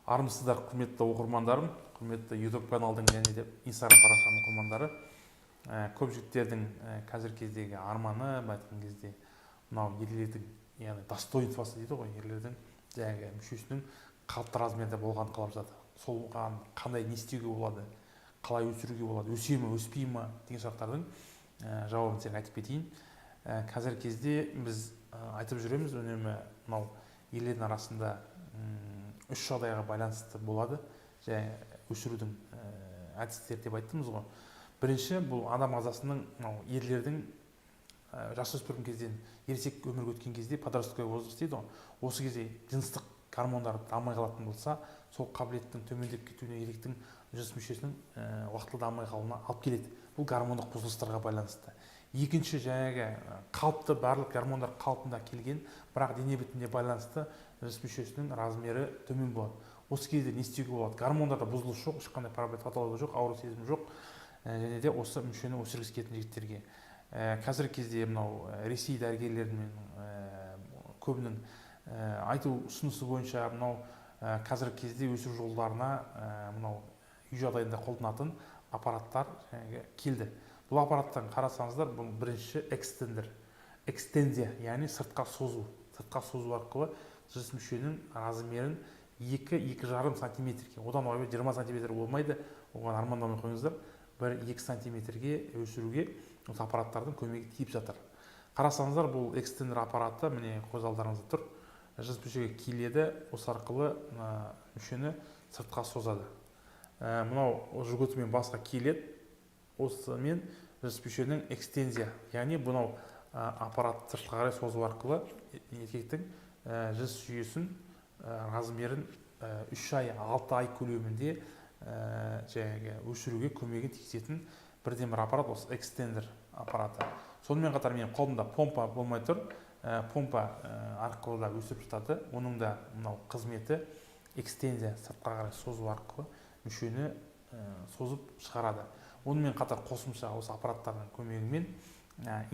Армысыздар, құрметті оқырмандарым, құрметті YouTube каналдың және де Instagram парақшамның оқырмандары. Көп жігіттердің қазіргі кездегі арманы, айтқан кезде мынау ерлердің, яғни достоинствосы дейді ғой, ерлердің жаңағы мүшесінің қалыпты размерде болғанын қалап жатыр. Солған қандай не істеуге болады, қалай өсіруге болады, өсе ме, өспей ме деген сұрақтардың жауабын сізге айтып кетейін. Қазіргі кезде біз айтып жүреміз, үнемі мынау ерлердің арасында үш жағдайға байланысты болады және өсірудің әдістері деп айттыңыз ғой. Бірінші, бұл адам ағзасының ерлердің жасөспірім кезден ересек өмірге өткен кезде подростковый возраст дейді ғой. Осы кезде жыныстық гормондар дамымай қалатын болса, сол қабілеттің төмендеп кетуіне еркектің жыныс мүшесінің уақытылы дамымай қалуына алып келеді. Бұл гормондық бұзылыстарға байланысты. Екінші, жаңағы қалыпты барлық гормондар қалпында келген, бірақ дене бітіміне байланысты жыныс мүшесінің размері төмен болады. Осы кезде не істеуге болады? Гормондарда бұзылыс жоқ, ешқандай проблема патология жоқ, ауру сезім жоқ, және де осы мүшені өсіргісі келетін жігіттерге. Қазіргі кезде мынау Ресей дәрігерлерінің көбінің айту ұсынысы бойынша мынау қазіргі кезде өсіру жолдарына мынау үй жағдайында қолданатын аппараттар келді. Бұл аппараттан қарасаңыздар, бұл бірінші экстензия, яғни сыртқа созу арқылы жыныс мүшенің размерін 2-2,5 сантиметрге, одан ойбай 20 сантиметр болмайды, оған армандамай қойыңыздар, 1-2 сантиметрге өсіруге осы аппараттардың көмегі тиіп жатыр. Қарасаңыздар, бұл экстендер аппараты міне көз алдарыңызда тұр, жыныс мүшеге киіледі, осы арқылы мүшені сыртқа созады. Мынау жүгітімен басқа киіледі, осымен жыныс мүшенің экстензия, яғни бұнау аппарат сыртқа қарай созу арқылы еркектің жыныс жүйесін размерін 3 ай, 6 ай көлемінде өсіруге көмегін тигізетін бірден бір аппарат осы экстендер аппараты. Сонымен қатар менің қолымда помпа болмай тұр, помпа арқылы да өсіріп жатады. Оның да мынау қызметі экстензия, сыртқа қарай созу арқылы мүшені созып шығарады. Онымен қатар қосымша осы аппараттардың көмегімен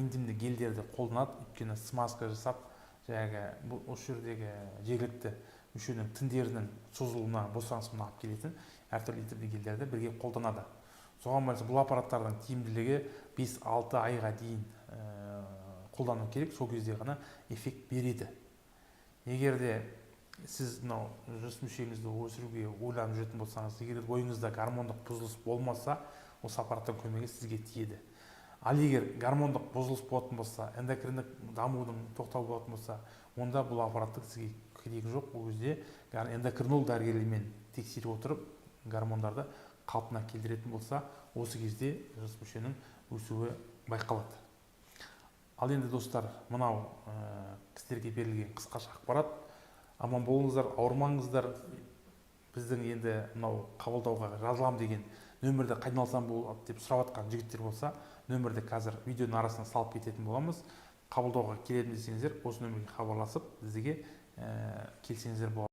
интимді гельдерді қолданады, өйткені смазка жасап, осы жердегі жергілікті мүшенің тіндерінің созылуына, босаңсуына алып келетін әртүрлі интимді гельдерді бірге қолданады. Соған байланысты бұл аппараттардың тиімділігі 5-6 айға дейін қолдану керек, сол кезде ғана эффект береді. Егер де сіз жыныс мүшеңізді өсіруге ойланып жүретін болсаңыз, егер ойыңызда гормондық бұзылыс болмаса, осы аппараттың көмегі сізге тиеді. Ал егер гормондық бұзылыс болатын болса, эндокриндік дамудың тоқтау болатын болса, онда бұл аппараттың сізге керегі жоқ. Бұл кезде эндокринолог дәрігерлермен тексеріп отырып, гормондарды қалпына келтіретін болса, осы кезде жыныс мүшенің өсуі байқалады. Ал енді достар, мынау сіздерге берілген қысқаша ақпарат. Аман болыңыздар, ауырмаңыздар. Біздің енді мынау қабылдауға жазылам деген нөмірді қайдан алсам болады деп сұрап жатқан жігіттер болса, нөмірді қазір видеоның арасына салып кететін боламыз. Қабылдауға келетін десеңіздер, осы нөмірге хабарласып, бізге келсеңіздер болады.